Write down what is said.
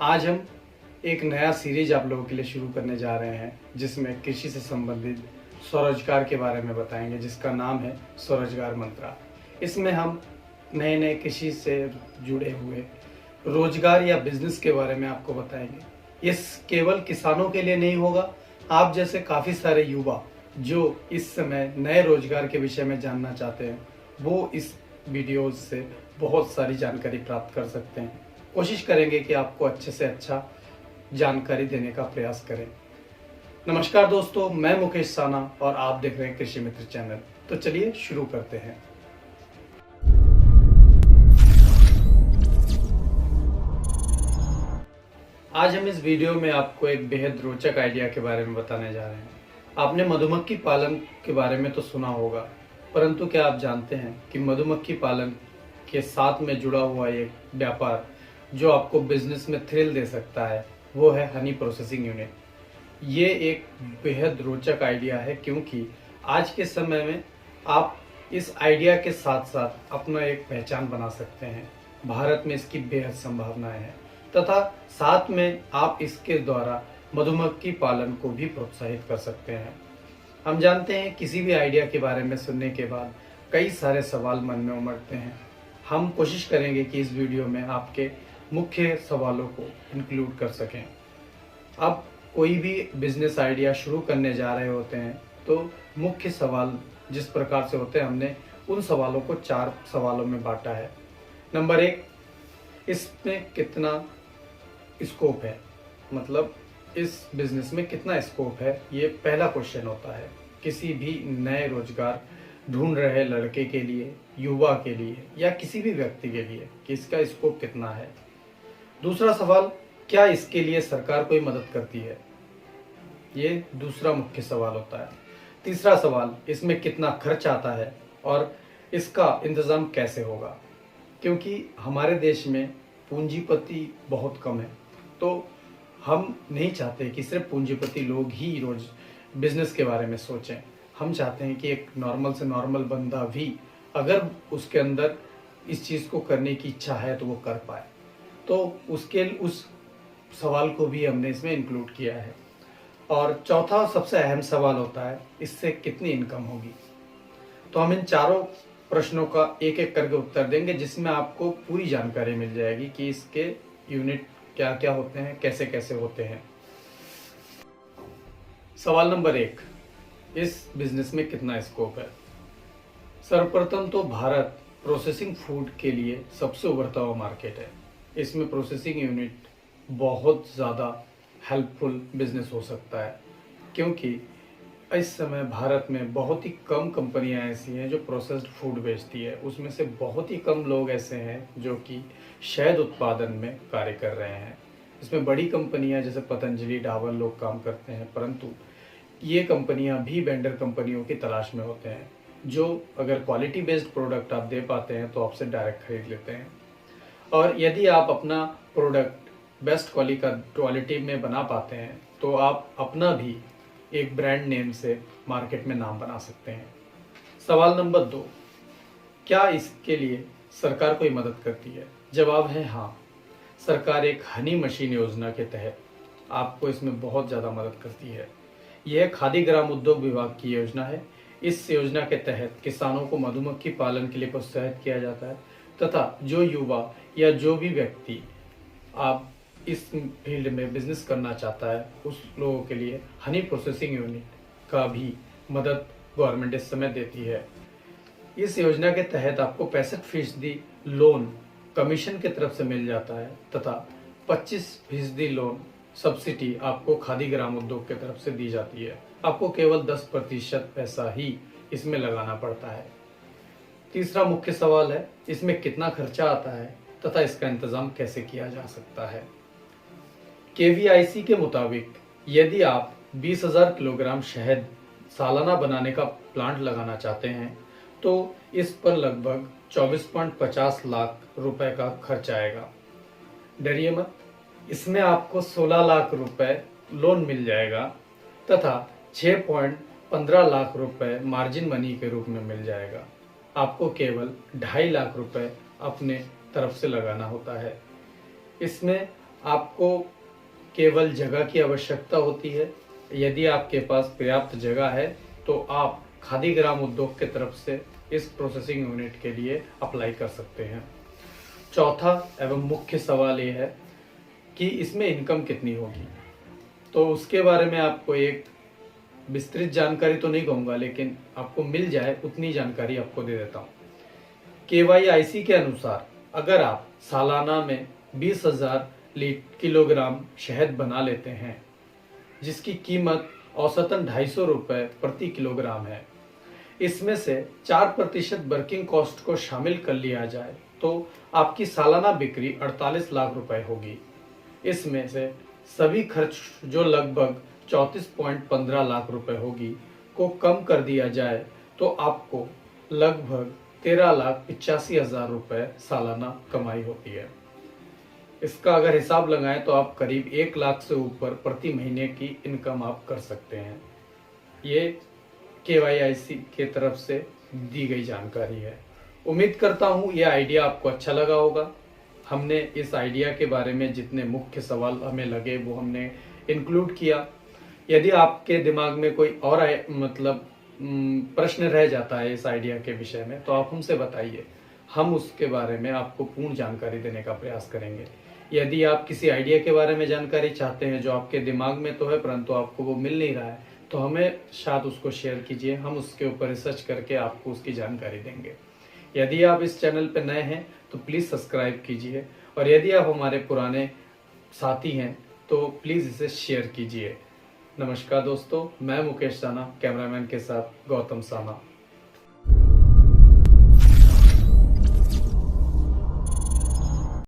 आज हम एक नया सीरीज आप लोगों के लिए शुरू करने जा रहे हैं जिसमें कृषि से संबंधित स्वरोजगार के बारे में बताएंगे, जिसका नाम है स्वरोजगार मंत्रा। इसमें हम नए नए कृषि से जुड़े हुए रोजगार या बिजनेस के बारे में आपको बताएंगे। इस केवल किसानों के लिए नहीं होगा, आप जैसे काफ़ी सारे युवा जो इस समय नए रोजगार के विषय में जानना चाहते हैं वो इस वीडियोज से बहुत सारी जानकारी प्राप्त कर सकते हैं। कोशिश करेंगे कि आपको अच्छे से अच्छा जानकारी देने का प्रयास करें। नमस्कार दोस्तों, मैं मुकेश साना और आप देख रहे हैं कृषि मित्र चैनल। तो चलिए शुरू करते हैं। आज हम इस वीडियो में आपको एक बेहद रोचक आइडिया के बारे में बताने जा रहे हैं। आपने मधुमक्खी पालन के बारे में तो सुना होगा, परंतु क्या आप जानते हैं कि मधुमक्खी पालन के साथ में जुड़ा हुआ एक व्यापार जो आपको बिजनेस में थ्रिल दे सकता है वो है हनी प्रोसेसिंग यूनिट। ये एक बेहद रोचक आइडिया है क्योंकि आज के समय में आप इस आइडिया के साथ साथ अपना एक पहचान बना सकते हैं। भारत में इसकी बेहद संभावनाएं हैं तथा साथ में आप इसके द्वारा मधुमक्खी पालन को भी प्रोत्साहित कर सकते हैं। हम जानते हैं किसी भी आइडिया के बारे में सुनने के बाद कई सारे सवाल मन में उमड़ते हैं। हम कोशिश करेंगे कि इस वीडियो में आपके मुख्य सवालों को इंक्लूड कर सकें। अब कोई भी बिजनेस आइडिया शुरू करने जा रहे होते हैं तो मुख्य सवाल जिस प्रकार से होते हैं, हमने उन सवालों को 4 सवालों में बांटा है। नंबर 1, इसमें कितना स्कोप है, मतलब इस बिजनेस में कितना स्कोप है, ये पहला क्वेश्चन होता है किसी भी नए रोजगार ढूंढ रहे लड़के के लिए, युवा के लिए या किसी भी व्यक्ति के लिए कि इसका स्कोप कितना है। दूसरा सवाल, क्या इसके लिए सरकार कोई मदद करती है, ये दूसरा मुख्य सवाल होता है। तीसरा सवाल, इसमें कितना खर्च आता है और इसका इंतजाम कैसे होगा, क्योंकि हमारे देश में पूंजीपति बहुत कम है तो हम नहीं चाहते कि सिर्फ पूंजीपति लोग ही रोज बिजनेस के बारे में सोचें। हम चाहते हैं कि एक नॉर्मल से नॉर्मल बंदा भी अगर उसके अंदर इस चीज़ को करने की इच्छा है तो वो कर पाए। तो उस सवाल को भी हमने इसमें इंक्लूड किया है। और चौथा सबसे अहम सवाल होता है, इससे कितनी इनकम होगी। तो हम इन चारों प्रश्नों का एक एक करके उत्तर देंगे जिसमें आपको पूरी जानकारी मिल जाएगी कि इसके यूनिट क्या क्या होते हैं, कैसे कैसे होते हैं। सवाल नंबर 1, इस बिजनेस में कितना स्कोप है। सर्वप्रथम तो भारत प्रोसेसिंग फूड के लिए सबसे उभरता हुआ मार्केट है। इसमें प्रोसेसिंग यूनिट बहुत ज़्यादा हेल्पफुल बिजनेस हो सकता है क्योंकि इस समय भारत में बहुत ही कम कंपनियां ऐसी हैं जो प्रोसेस्ड फूड बेचती है। उसमें से बहुत ही कम लोग ऐसे हैं जो कि शहद उत्पादन में कार्य कर रहे हैं। इसमें बड़ी कंपनियां जैसे पतंजलि, डाबर लोग काम करते हैं, परंतु ये कंपनियां भी वेंडर कंपनियों की तलाश में होते हैं जो अगर क्वालिटी बेस्ड प्रोडक्ट आप दे पाते हैं तो आपसे डायरेक्ट खरीद लेते हैं। और यदि आप अपना प्रोडक्ट बेस्ट क्वालिटी में बना पाते हैं तो आप अपना भी एक ब्रांड नेम से मार्केट में नाम बना सकते हैं। सवाल नंबर 2, क्या इसके लिए सरकार कोई मदद करती है। जवाब है हाँ, सरकार एक हनी मशीन योजना के तहत आपको इसमें बहुत ज़्यादा मदद करती है। यह खादी ग्राम उद्योग विभाग की योजना है। इस योजना के तहत किसानों को मधुमक्खी पालन के लिए प्रोत्साहित किया जाता है तथा जो युवा या जो भी व्यक्ति आप इस फील्ड में बिजनेस करना चाहता है उस लोगों के लिए हनी प्रोसेसिंग यूनिट का भी मदद गवर्नमेंट इस समय देती है। इस योजना के तहत आपको 65% लोन कमीशन की तरफ से मिल जाता है तथा 25% लोन सब्सिडी आपको खादी ग्राम उद्योग की तरफ से दी जाती है। आपको केवल 10% पैसा ही इसमें लगाना पड़ता है। तीसरा मुख्य सवाल है, इसमें कितना खर्चा आता है तथा इसका इंतजाम कैसे किया जा सकता है। KVIC के मुताबिक यदि आप 20,000 किलोग्राम शहद सालाना बनाने का प्लांट लगाना चाहते हैं तो इस पर लगभग 24.50 लाख रुपए का खर्च आएगा। डरिए मत, इसमें आपको 16 लाख रुपए लोन मिल जाएगा तथा 6.15 लाख रुपए मार्जिन मनी के रूप में मिल जाएगा। आपको केवल 2.5 लाख रुपए अपने तरफ से लगाना होता है। इसमें आपको केवल जगह की आवश्यकता होती है। यदि आपके पास पर्याप्त जगह है तो आप खादी ग्राम उद्योग की तरफ से इस प्रोसेसिंग यूनिट के लिए अप्लाई कर सकते हैं। चौथा एवं मुख्य सवाल ये है कि इसमें इनकम कितनी होगी। तो उसके बारे में आपको एक विस्तृत जानकारी तो नहीं कहूँगा, लेकिन आपको मिल जाए उतनी जानकारी आपको दे देता हूँ। KYIC के अनुसार अगर आप सालाना में 20,000 किलोग्राम शहद बना लेते हैं, जिसकी कीमत औसतन 250 रुपये प्रति किलोग्राम है, इसमें से 4% वर्किंग कॉस्ट को शामिल कर लिया जाए तो आपकी सालाना बिक्री 48 लाख रुपए होगी। इसमें से सभी खर्च जो लगभग 34.15 लाख रुपए होगी को कम कर दिया जाए तो आपको लगभग 13,85,000 रुपए सालाना कमाई होती है। इसका अगर हिसाब लगाएं तो आप करीब 1 लाख से ऊपर प्रति महीने की इनकम आप कर सकते हैं। ये KYIC के तरफ से दी गई जानकारी है। उम्मीद करता हूँ ये आइडिया आपको अच्छा लगा होगा। हमने इस आइडिया के बारे में जितने मुख्य सवाल हमें लगे वो हमने इंक्लूड किया। यदि आपके दिमाग में कोई और प्रश्न रह जाता है इस आइडिया के विषय में तो आप हमसे बताइए, हम उसके बारे में आपको पूर्ण जानकारी देने का प्रयास करेंगे। यदि आप किसी आइडिया के बारे में जानकारी चाहते हैं जो आपके दिमाग में तो है परंतु आपको वो मिल नहीं रहा है, तो हमें साथ उसको शेयर कीजिए, हम उसके ऊपर रिसर्च करके आपको उसकी जानकारी देंगे। यदि आप इस चैनल पर नए हैं तो प्लीज़ सब्सक्राइब कीजिए, और यदि आप हमारे पुराने साथी हैं तो प्लीज़ इसे शेयर कीजिए। नमस्कार दोस्तों, मैं मुकेश साना, कैमरामैन के साथ गौतम साना।